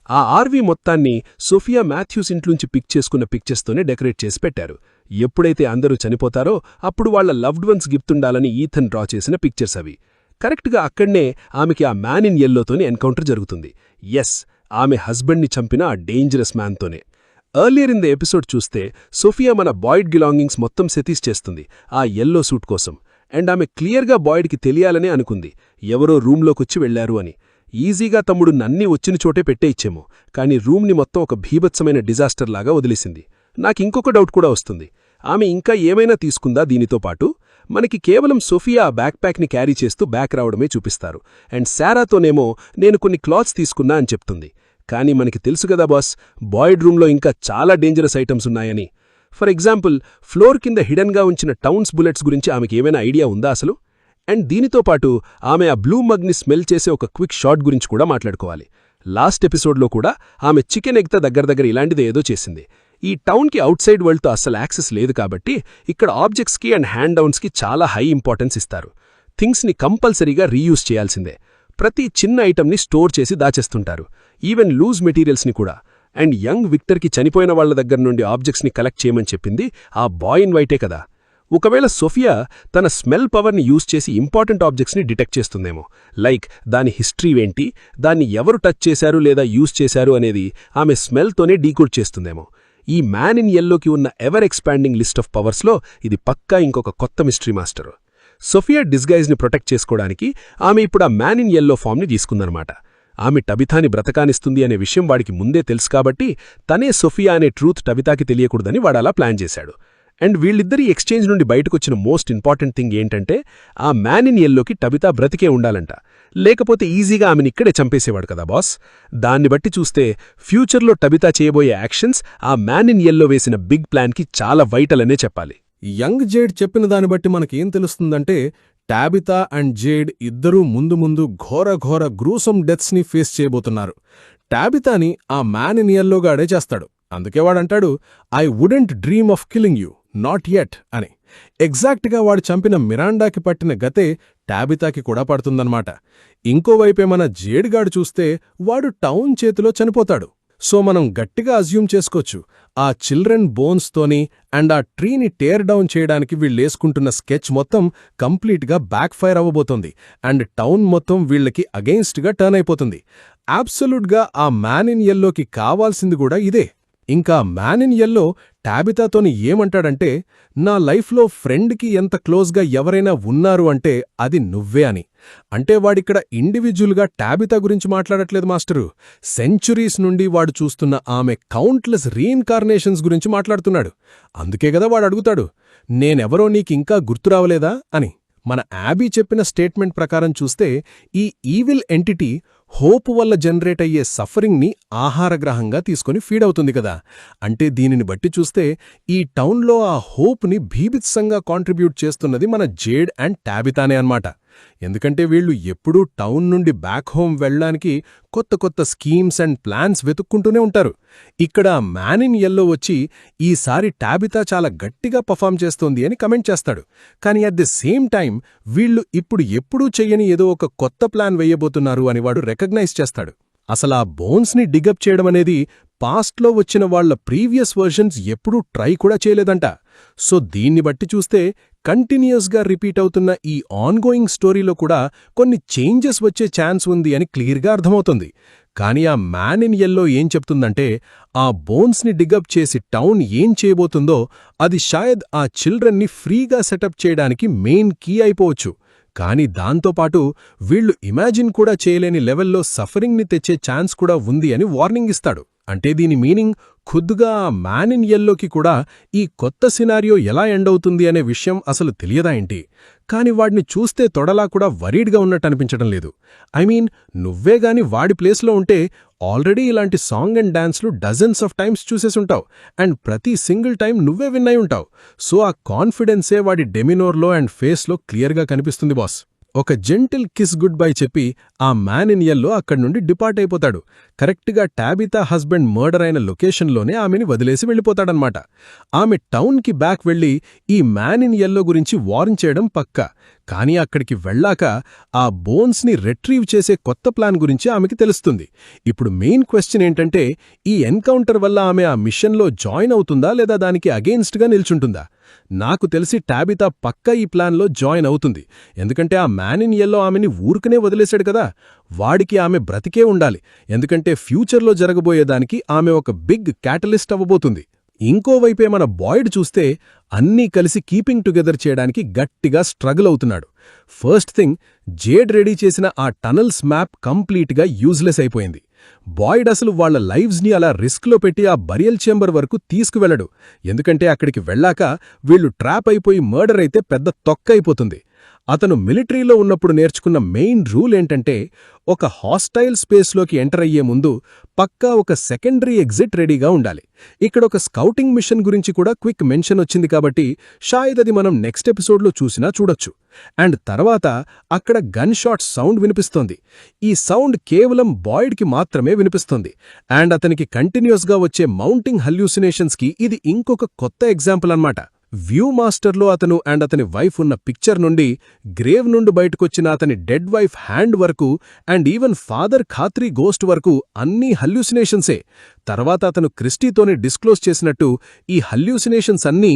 ఆ ఆర్వీ మొత్తాన్ని సోఫియా మాథ్యూస్ ఇంట్లోంచి పిక్ చేసుకున్న పిక్చర్స్తోనే డెకరేట్ చేసి పెట్టారు. ఎప్పుడైతే అందరూ చనిపోతారో అప్పుడు వాళ్ల లవ్డ్ వన్స్ గిఫ్తుండాలని ఈథన్ డ్రా చేసిన పిక్చర్స్ అవి. కరెక్ట్గా అక్కడ్నే ఆమెకి ఆ మ్యాన్ ఇన్ ఎల్లోతోనే ఎన్కౌంటర్ జరుగుతుంది. ఎస్, ఆమె హస్బెండ్ని చంపిన ఆ డేంజరస్ మ్యాన్తోనే. ఎర్లియర్ ఇన్ ద ఎపిసోడ్ చూస్తే సోఫియా మన బాయిడ్ బిలాంగింగ్స్ మొత్తం సెతీస్ చేస్తుంది ఆ ఎల్లో సూట్ కోసం. అండ్ ఆమె క్లియర్గా బాయిడ్కి తెలియాలనే అనుకుంది ఎవరో రూంలోకొచ్చి వెళ్లారు అని. ఈజీగా తమ్ముడు నన్నీ వచ్చిన చోటే పెట్టేయిచ్చేమో, కానీ రూమ్ని మొత్తం ఒక భీభత్సమైన డిజాస్టర్ లాగా వదిలేసింది. నాకింకొక డౌట్ కూడా వస్తుంది, ఆమె ఇంకా ఏమైనా తీసుకుందా దీనితో పాటు? మనకి కేవలం సోఫియా ఆ బ్యాక్ ప్యాక్ని క్యారీ చేస్తూ బ్యాక్ రావడమే చూపిస్తారు. అండ్ శారాతోనేమో నేను కొన్ని క్లాత్స్ తీసుకున్నా అని చెప్తుంది. కానీ మనకి తెలుసుగదా బాస్, బాయిడ్ రూమ్లో ఇంకా చాలా డేంజరస్ ఐటమ్స్ ఉన్నాయని. ఫర్ ఎగ్జాంపుల్, ఫ్లోర్ కింద హిడెన్గా ఉంచిన టౌన్స్ బుల్లెట్స్ గురించి ఆమెకి ఏమైనా ఐడియా ఉందా అసలు? అండ్ దీనితో పాటు ఆమె ఆ బ్లూ మగ్ని స్మెల్ చేసే ఒక క్విక్ షాట్ గురించి కూడా మాట్లాడుకోవాలి. లాస్ట్ ఎపిసోడ్లో కూడా ఆమె చికెన్ ఎగ్తో దగ్గర ఇలాంటిదే ఏదో చేసింది. ఈ టౌన్కి అవుట్ సైడ్ వరల్డ్తో అస్సలు యాక్సెస్ లేదు కాబట్టి ఇక్కడ ఆబ్జెక్ట్స్కి అండ్ హ్యాండ్ డౌన్స్కి చాలా హై ఇంపార్టెన్స్ ఇస్తారు. థింగ్స్ని కంపల్సరీగా రీయూజ్ చేయాల్సిందే. ప్రతి చిన్న ఐటమ్ని స్టోర్ చేసి దాచేస్తుంటారు, ఈవెన్ లూజ్ మెటీరియల్స్ని కూడా. అండ్ యంగ్ విక్టర్కి చనిపోయిన వాళ్ల దగ్గర నుండి ఆబ్జెక్ట్స్ని కలెక్ట్ చేయమని చెప్పింది ఆ బాయ్ ఇన్ వైటే కదా. ఒకవేళ సోఫియా తన స్మెల్ పవర్ని యూజ్ చేసి ఇంపార్టెంట్ ఆబ్జెక్ట్స్ని డిటెక్ట్ చేస్తుందేమో, లైక్ దాని హిస్టరీ ఏంటి, దాన్ని ఎవరు టచ్ చేశారు లేదా యూజ్ చేశారు అనేది ఆమె స్మెల్తోనే డీకోడ్ చేస్తుందేమో. ఈ మ్యాన్ ఇన్ ఎల్లోకి ఉన్న ఎవర్ ఎక్స్పాండింగ్ లిస్ట్ ఆఫ్ పవర్స్లో ఇది పక్కా ఇంకొక కొత్త మిస్టరీ మాస్టర్. సోఫియా డిస్గైజ్ని ప్రొటెక్ట్ చేసుకోవడానికి ఆమె ఇప్పుడు ఆ మ్యాన్ ఇన్ ఎల్లో ఫామ్ని తీసుకుందనమాట. ఆమె టబితాని బ్రతకానిస్తుంది అనే విషయం వాడికి ముందే తెలుసు కాబట్టి తనే సోఫియా అనే ట్రూత్ టబితాకి తెలియకూడదని వాడలా ప్లాన్ చేశాడు. అండ్ వీళ్ళిద్దరి ఎక్స్చేంజ్ నుండి బయటకొచ్చిన మోస్ట్ ఇంపార్టెంట్ థింగ్ ఏంటంటే, ఆ మ్యాన్ ఇన్ ఎల్లోకి టబితా బ్రతికే ఉండాలంట, లేకపోతే ఈజీగా ఆమెను ఇక్కడే చంపేసేవాడు కదా బాస్. దాన్ని బట్టి చూస్తే ఫ్యూచర్లో టబితా చేయబోయే యాక్షన్స్ ఆ మ్యాన్ ఇన్ ఎల్లో వేసిన బిగ్ ప్లాన్కి చాలా వైటల్ అనే చెప్పాలి. యంగ్ జేడ్ చెప్పిన దాన్ని బట్టి మనకేం తెలుస్తుందంటే, టాబితా అండ్ జేడ్ ఇద్దరూ ముందు ఘోర గ్రూసమ్ డెత్స్ని ఫేస్ చేయబోతున్నారు. టాబితాని ఆ మ్యాన్ ఇన్ ఎల్లోగాడే చేస్తాడు. అందుకే వాడంటాడు, I wouldn't dream of killing you, not yet అని. ఎగ్జాక్ట్గా వాడు చంపిన మిరాండాకి పట్టిన గతే టాబితాకి కూడా పడుతుందన్నమాట. ఇంకోవైపే మన జేడ్గాడు చూస్తే వాడు టౌన్ చేతిలో చనిపోతాడు. సో మనం గట్టిగా అజ్యూమ్ చేసుకోవచ్చు, ఆ చిల్డ్రన్ బోన్స్తోని అండ్ ఆ ట్రీని టేర్ డౌన్ చేయడానికి వీళ్ళేసుకుంటున్న స్కెచ్ మొత్తం కంప్లీట్గా బ్యాక్ ఫైర్ అవ్వబోతోంది. అండ్ టౌన్ మొత్తం వీళ్లకి అగెయిన్స్ట్గా టర్న్ అయిపోతుంది. అబ్సల్యూట్గా ఆ మ్యాన్ ఇన్ ఎల్లోకి కావాల్సింది కూడా ఇదే. ఇంకా మ్యాన్ ఇన్ ఎల్లో టాబితాతోని ఏమంటాడంటే, నా లైఫ్లో ఫ్రెండ్కి ఎంత క్లోజ్గా ఎవరైనా ఉన్నారు అంటే అది నువ్వే అని. అంటే వాడిక్కడ ఇండివిజువల్గా టాబితా గురించి మాట్లాడట్లేదు మాస్టరు, సెంచురీస్ నుండి వాడు చూస్తున్న ఆమె కౌంట్లెస్ రీఇన్కార్నేషన్స్ గురించి మాట్లాడుతున్నాడు. అందుకే గదా వాడు అడుగుతాడు, నేనెవరో నీకింకా గుర్తురావలేదా అని. మన యాబీ చెప్పిన స్టేట్మెంట్ ప్రకారం చూస్తే ఈ ఈవిల్ ఎంటిటీ హోప్ వల్ల జనరేట్ అయ్యే సఫరింగ్ని ఆహారగ్రహంగా తీసుకుని ఫీడ్ అవుతుంది కదా. అంటే దీనిని బట్టి చూస్తే ఈ టౌన్లో ఆ హోప్ని భీభిత్సంగా కాంట్రిబ్యూట్ చేస్తున్నది మన జేడ్ అండ్ టాబితానే అన్నమాట. ఎందుకంటే వీళ్లు ఎప్పుడూ టౌన్ నుండి బ్యాక్ హోమ్ వెళ్లడానికి కొత్త స్కీమ్స్ అండ్ ప్లాన్స్ వెతుక్కుంటూనే ఉంటారు. ఇక్కడ మ్యాన్ ఇన్ ఎల్లో వచ్చి ఈసారి టాబితా చాలా గట్టిగా పర్ఫామ్ చేస్తోంది అని కమెంట్ చేస్తాడు. కానీ అట్ ది సేమ్ టైం వీళ్లు ఇప్పుడు ఎప్పుడూ చెయ్యని ఏదో ఒక కొత్త ప్లాన్ వెయ్యబోతున్నారు అని వాడు రికగ్నైజ్ చేస్తాడు. అసలా బోన్స్ని డిగప్ చేయడమనేది పాస్ట్లో వచ్చిన వాళ్ల ప్రీవియస్ వర్షన్స్ ఎప్పుడూ ట్రై కూడా చేయలేదంట. సో దీన్ని బట్టి చూస్తే కంటిన్యూస్గా రిపీట్ అవుతున్న ఈ ఆన్గోయింగ్ స్టోరీలో కూడా కొన్ని చేంజెస్ వచ్చే ఛాన్స్ ఉంది అని క్లియర్గా అర్థమవుతుంది. కానీ ఆ మ్యాన్ ఇన్ యెల్లో ఏం చెప్తుందంటే ఆ బోన్స్ని డిగప్ చేసి టౌన్ ఏం చేయబోతుందో అది షాయద్ ఆ చిల్డ్రన్ని ఫ్రీగా సెటప్ చేయడానికి మెయిన్ కీ అయిపోవచ్చు. కానీ దాంతోపాటు వీళ్లు ఇమాజిన్ కూడా చేయలేని లెవెల్లో సఫరింగ్ని తెచ్చే ఛాన్స్ కూడా ఉంది అని వార్నింగ్ ఇస్తాడు. అంటే దీని మీనింగ్ ఖుద్దుగా ఆ మ్యాన్ ఇన్ యెల్లోకి కూడా ఈ కొత్త సినారియో ఎలా ఎండవుతుంది అనే విషయం అసలు తెలియదా ఏంటి? కాని వాడిని చూస్తే తొడలా కూడా వరీడ్గా ఉన్నట్టనిపించడం లేదు. నువ్వేగాని వాడి ప్లేస్లో ఉంటే ఆల్రెడీ ఇలాంటి సాంగ్ అండ్ డాన్స్లు డజన్స్ ఆఫ్ టైమ్స్ చూసేసుంటావు అండ్ ప్రతి సింగిల్ టైం నువ్వే విన్ అయి ఉంటావు. సో ఆ కాన్ఫిడెన్సే వాడి డెమినోర్లో అండ్ ఫేస్లో క్లియర్గా కనిపిస్తుంది బాస్. ఒక జెంటిల్ కిస్ గుడ్ బై చెప్పి ఆ మ్యాన్ ఇన్ యెల్లో అక్కడి నుండి డిపార్ట్ అయిపోతాడు. కరెక్ట్గా టాబితా హస్బెండ్ మర్డర్ అయిన లొకేషన్లోనే ఆమెని వదిలేసి వెళ్ళిపోతాడనమాట. ఆమె టౌన్కి బ్యాక్ వెళ్లి ఈ మ్యాన్ ఇన్ యెల్లో గురించి వార్న్ చేయడం పక్కా. కానీ అక్కడికి వెళ్ళాక ఆ బోన్స్ని రిట్రీవ్ చేసే కొత్త ప్లాన్ గురించి ఆమెకి తెలుస్తుంది. ఇప్పుడు మెయిన్ క్వశ్చన్ ఏంటంటే ఈ ఎన్కౌంటర్ వల్ల ఆమె ఆ మిషన్లో జాయిన్ అవుతుందా లేదా దానికి అగెయిన్స్ట్గా నిల్చుంటుందా? నాకు తెలిసి టాబితా పక్కా ఈ ప్లాన్లో జాయిన్ అవుతుంది. ఎందుకంటే ఆ మ్యాన్ ఇన్ యెల్లో ఆమెని ఊరుకునే వదిలేశాడు కదా. వాడికి ఆమె బ్రతికే ఉండాలి. ఎందుకంటే ఫ్యూచర్లో జరగబోయేదానికి ఆమె ఒక బిగ్ క్యాటలిస్ట్ అవ్వబోతుంది. ఇంకోవైపే మన బాయిడ్ చూస్తే అన్నీ కలిసి కీపింగ్ టుగెదర్ చేయడానికి గట్టిగా స్ట్రగుల్ అవుతున్నాడు. ఫస్ట్ థింగ్, జేడ్ రెడీ చేసిన ఆ టనల్స్ మ్యాప్ కంప్లీట్గా యూజ్లెస్ అయిపోయింది. బాయిడ్ అసలు వాళ్ల లైవ్స్ని అలా రిస్క్లో పెట్టి ఆ బరియల్ చేంబర్ వరకు తీసుకువెళ్లడు. ఎందుకంటే అక్కడికి వెళ్లాక వీళ్లు ట్రాప్ అయిపోయి మర్డర్ అయితే పెద్ద తొక్కైపోతుంది. అతను మిలిటరీలో ఉన్నప్పుడు నేర్చుకున్న మెయిన్ రూల్ ఏంటంటే ఒక హాస్టైల్ స్పేస్లోకి ఎంటర్ అయ్యే ముందు పక్కా ఒక సెకండరీ ఎగ్జిట్ రెడీగా ఉండాలి. ఇక్కడ ఒక స్కౌటింగ్ మిషన్ గురించి కూడా క్విక్ మెన్షన్ వచ్చింది కాబట్టి షాయద్ అది మనం నెక్స్ట్ ఎపిసోడ్లో చూసినా చూడొచ్చు. అండ్ తర్వాత అక్కడ గన్ షాట్ సౌండ్ వినిపిస్తోంది. ఈ సౌండ్ కేవలం బాయిడ్కి మాత్రమే వినిపిస్తోంది. అండ్ అతనికి కంటిన్యూస్గా వచ్చే మౌంటింగ్ హల్యూసినేషన్స్కి ఇది ఇంకొక కొత్త ఎగ్జాంపుల్ అన్నమాట. వ్యూ మాస్టర్లో అతను అండ్ అతని వైఫ్ ఉన్న పిక్చర్ నుండి గ్రేవ్ నుండి బయటకొచ్చిన అతని డెడ్ వైఫ్ హ్యాండ్ వరకు అండ్ ఈవెన్ ఫాదర్ ఖాత్రీ గోస్ట్ వరకు అన్నీ హల్యూసినేషన్సే. తర్వాత అతను క్రిస్టీతోనే డిస్క్లోజ్ చేసినట్టు ఈ హల్యూసినేషన్స్ అన్నీ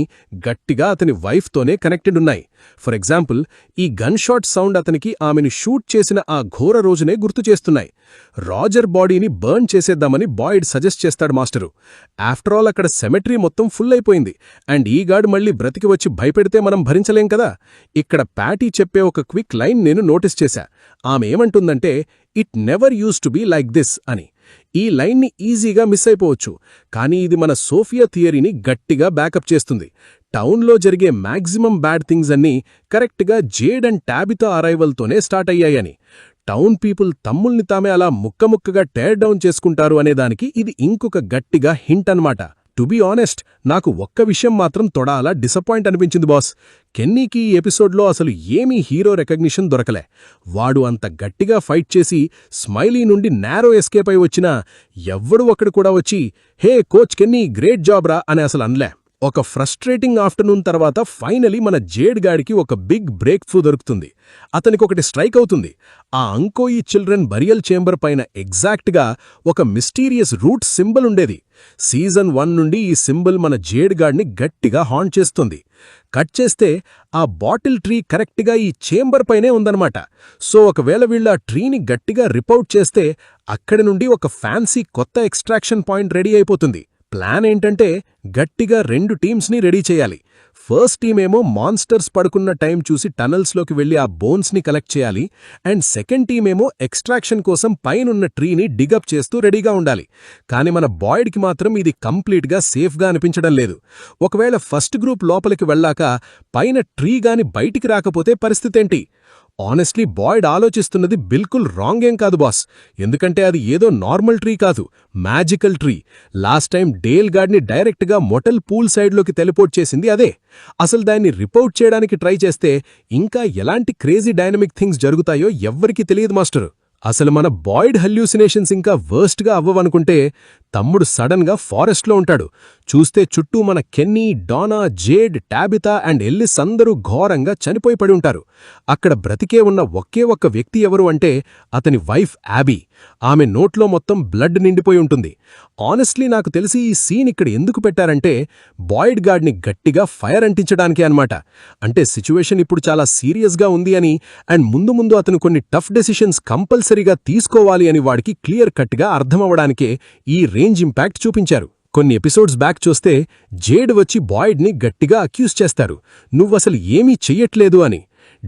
గట్టిగా అతని వైఫ్తోనే కనెక్టెడ్ ఉన్నాయి. ఫర్ ఎగ్జాంపుల్, ఈ గన్ షాట్ సౌండ్ అతనికి ఆమెను షూట్ చేసిన ఆ ఘోర రోజునే గుర్తు చేస్తున్నాయి. రాజర్ బాడీని బర్న్ చేసేద్దామని బాయిడ్ సజెస్ట్ చేస్తాడు మాస్టరు. ఆఫ్టర్ ఆల్ అక్కడ సెమెట్రీ మొత్తం ఫుల్ అయిపోయింది అండ్ ఈ గాడ్ మళ్ళీ బ్రతికి వచ్చి భయపెడితే మనం భరించలేం కదా. ఇక్కడ ప్యాటీ చెప్పే ఒక క్విక్ లైన్ నేను నోటీస్ చేశా. ఆమె ఏమంటుందంటే, it never use to be like this అని. ఈ లైన్ని ఈజీగా మిస్ అయిపోవచ్చు, కానీ ఇది మన సోఫియా థియరీని గట్టిగా బ్యాకప్ చేస్తుంది. టౌన్లో జరిగే మ్యాక్సిమం బ్యాడ్ థింగ్స్ అన్నీ కరెక్ట్గా జేడ్ అండ్ టాబితా అరైవల్తోనే స్టార్ట్ అయ్యాయని. టౌన్ పీపుల్ తమ్ముల్ని తామే అలా ముక్కముక్కగా టేర్ డౌన్ చేసుకుంటారు అనేదానికి ఇది ఇంకొక గట్టిగా హింట్ అన్నమాట. టు బీ ఆనెస్ట్, నాకు ఒక్క విషయం మాత్రం తొడాలా డిసప్పాయింట్ అనిపించింది బాస్. కెన్నీకి ఈ ఎపిసోడ్లో అసలు ఏమీ హీరో రికగ్నిషన్ దొరకలే. వాడు అంత గట్టిగా ఫైట్ చేసి స్మైలీ నుండి నేరో ఎస్కేప్ అయి వచ్చినా ఎవ్వడు ఒక్కడు కూడా వచ్చి హే కోచ్ కెన్నీ గ్రేట్ జాబ్ రా అని అసలు అనలే. ఒక ఫ్రస్ట్రేటింగ్ ఆఫ్టర్నూన్ తర్వాత ఫైనలీ మన జేడ్ గాడికి ఒక బిగ్ బ్రేక్ త్రూ దొరుకుతుంది. అతనికొకటి స్ట్రైక్ అవుతుంది. ఆ అంకోయి చిల్డ్రన్ బరియల్ చేంబర్ పైన ఎగ్జాక్ట్గా ఒక మిస్టీరియస్ రూట్ సింబల్ ఉండేది. సీజన్ 1 నుండి ఈ సింబల్ మన జేడ్ గాడ్ని గట్టిగా హాంట్ చేస్తుంది. కట్ చేస్తే ఆ బాటిల్ ట్రీ కరెక్ట్గా ఈ చేంబర్ పైనే ఉందన్నమాట. సో ఒకవేళ వీళ్ళు ఆ ట్రీని గట్టిగా రిపౌట్ చేస్తే అక్కడి నుండి ఒక ఫ్యాన్సీ కొత్త ఎక్స్ట్రాక్షన్ పాయింట్ రెడీ అయిపోతుంది. ప్లాన్ ఏంటంటే గట్టిగా 2 టీమ్స్ని రెడీ చేయాలి. ఫస్ట్ టీమేమో మాన్స్టర్స్ పడుకున్న టైం చూసి టనల్స్లోకి వెళ్లి ఆ బోన్స్ని కలెక్ట్ చేయాలి అండ్ సెకండ్ టీమేమో ఎక్స్ట్రాక్షన్ కోసం పైనున్న ట్రీని డిగప్ చేస్తూ రెడీగా ఉండాలి. కానీ మన బాయిడ్కి మాత్రం ఇది కంప్లీట్గా సేఫ్గా అనిపించడం లేదు. ఒకవేళ ఫస్ట్ గ్రూప్ లోపలికి వెళ్ళాక పైన ట్రీ గాని బయటికి రాకపోతే పరిస్థితేంటి? ఆనెస్ట్లీ బాయిడ్ ఆలోచిస్తున్నది బిల్కుల్ రాంగ్ ఏం కాదు బాస్. ఎందుకంటే అది ఏదో నార్మల్ ట్రీ కాదు, magical tree. Last time Dale గాడ్ని డైరెక్ట్గా మొటల్ పూల్ సైడ్లోకి టెలిపోర్ట్ చేసింది అదే. అసలు దాన్ని రిపోర్ట్ చేయడానికి ట్రై చేస్తే ఇంకా ఎలాంటి క్రేజీ డైనమిక్ థింగ్స్ జరుగుతాయో ఎవ్వరికీ తెలియదు మాస్టరు. అసలు మన బాయిడ్ హల్యూసినేషన్స్ ఇంకా వర్స్ట్గా అవ్వవనుకుంటే తమ్ముడు సడన్గా ఫారెస్ట్లో ఉంటాడు. చూస్తే చుట్టూ మన Kenny, Dana, Jade, Tabitha and Ellis అందరూ ఘోరంగా చనిపోయి పడి ఉంటారు. అక్కడ బ్రతికే ఉన్న ఒకే ఒక్క వ్యక్తి ఎవరు అంటే అతని వైఫ్ యాబీ. ఆమె నోట్లో మొత్తం బ్లడ్ నిండిపోయి ఉంటుంది. ఆనెస్ట్లీ నాకు తెలిసి ఈ సీన్ ఇక్కడ ఎందుకు పెట్టారంటే బాయిడ్ గాడ్ని గట్టిగా ఫైర్ అంటించడానికే అన్నమాట. అంటే సిచ్యువేషన్ ఇప్పుడు చాలా సీరియస్గా ఉంది అని అండ్ ముందు ముందు అతను కొన్ని టఫ్ డెసిషన్స్ కంపల్సరీ తప్పనిసరిగా తీసుకోవాలి అని వాడికి క్లియర్ కట్గా అర్థమవడానికే ఈ రేంజ్ ఇంపాక్ట్ చూపించారు. కొన్ని ఎపిసోడ్స్ బ్యాక్ చూస్తే జేడ్ వచ్చి బాయిడ్ని గట్టిగా అక్యూజ్ చేస్తారు, నువ్వసలు ఏమీ చెయ్యట్లేదు అని.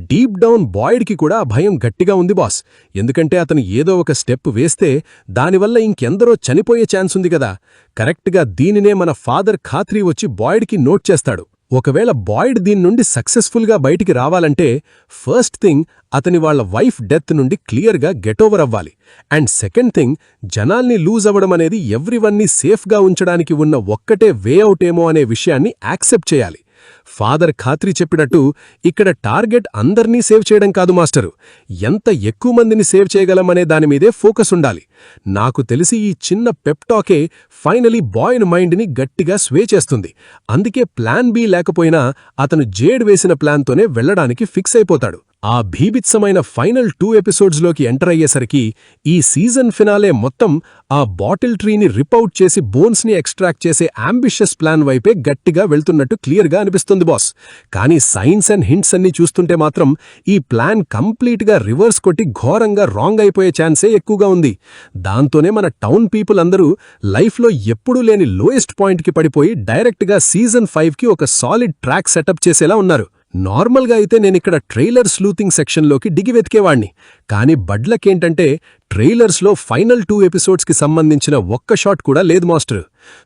డీప్ డౌన్ బాయిడ్కి కూడా భయం గట్టిగా ఉంది బాస్, ఎందుకంటే అతను ఏదో ఒక స్టెప్ వేస్తే దానివల్ల ఇంకెందరో చనిపోయే ఛాన్స్ ఉంది కదా. కరెక్ట్గా దీనినే మన ఫాదర్ ఖాత్రీ వచ్చి బాయిడ్కి నోట్ చేస్తాడు. ఒకవేళ బాయిడ్ దీని నుండి సక్సెస్ఫుల్గా బయటికి రావాలంటే ఫస్ట్ థింగ్ అతని వాళ్ళ వైఫ్ డెత్ నుండి క్లియర్గా గెటోవర్ అవ్వాలి. అండ్ సెకండ్ థింగ్, జనాల్ని లూజ్ అవ్వడం అనేది ఎవ్రీవన్ని సేఫ్గా ఉంచడానికి ఉన్న ఒక్కటే వే అవుట్ ఏమో అనే విషయాన్ని యాక్సెప్ట్ చేయాలి. ఫాదర్ ఖాత్రీ చెప్పినట్టు ఇక్కడ టార్గెట్ అందర్నీ సేవ్ చేయడం కాదు మాస్టరు, ఎంత ఎక్కువ మందిని సేవ్ చేయగలమనే దానిమీదే ఫోకస్ ఉండాలి. నాకు తెలిసి ఈ చిన్న పెప్టాకే ఫైనలీ బాయ్న్ మైండ్ని గట్టిగా స్వే చేస్తుంది. అందుకే ప్లాన్ బి లేకపోయినా అతను జేడ్ వేసిన ప్లాన్తోనే వెళ్లడానికి ఫిక్స్ అయిపోతాడు. ఆ భీభిత్సమైన ఫైనల్ 2 ఎపిసోడ్స్లోకి ఎంటర్ అయ్యేసరికి ఈ సీజన్ ఫినాలే మొత్తం ఆ బాటిల్ ట్రీని రిపౌట్ చేసి బోన్స్ని ఎక్స్ట్రాక్ట్ చేసే అంబిషియస్ ప్లాన్ వైపే గట్టిగా వెళ్తున్నట్టు క్లియర్గా అనిపిస్తుంది బాస్. కానీ సైన్స్ అండ్ హింట్స్ అన్ని చూస్తుంటే మాత్రం ఈ ప్లాన్ కంప్లీట్గా రివర్స్ కొట్టి ఘోరంగా రాంగ్ అయిపోయే ఛాన్సే ఎక్కువగా ఉంది. దాంతోనే మన టౌన్ పీపుల్ అందరూ లైఫ్లో ఎప్పుడూ లేని లోయెస్ట్ పాయింట్కి పడిపోయి డైరెక్ట్గా సీజన్ 5కి ఒక సాలిడ్ ట్రాక్ సెటప్ చేసేలా ఉన్నారు. నార్మల్గా అయితే నేనిక్కడ ట్రైలర్ స్లూతింగ్ సెక్షన్లోకి దిగి వెతికేవాణ్ణి, కానీ బడ్లకేంటంటే ట్రైలర్స్లో ఫైనల్ 2 ఎపిసోడ్స్కి సంబంధించిన ఒక్క షాట్ కూడా లేదు మాస్టర్.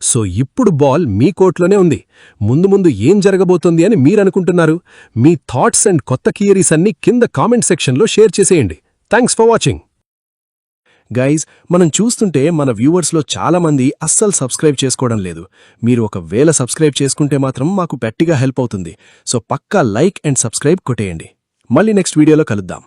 సో ఇప్పుడు బాల్ మీ కోర్టులోనే ఉంది. ముందు ముందు ఏం జరగబోతోంది అని మీరనుకుంటున్నారు? మీ థాట్స్ అండ్ కొత్త థియరీస్ అన్ని కింద కామెంట్ సెక్షన్లో షేర్ చేసేయండి. Thanks for watching. గైజ్, మనం చూస్తుంటే మన వ్యూవర్స్లో చాలామంది అస్సలు సబ్స్క్రైబ్ చేసుకోవడం లేదు. మీరు ఒకవేళ సబ్స్క్రైబ్ చేసుకుంటే మాత్రం మాకు గట్టిగా హెల్ప్ అవుతుంది. సో పక్కా లైక్ అండ్ సబ్స్క్రైబ్ కొట్టేయండి. మళ్ళీ నెక్స్ట్ వీడియోలో కలుద్దాం.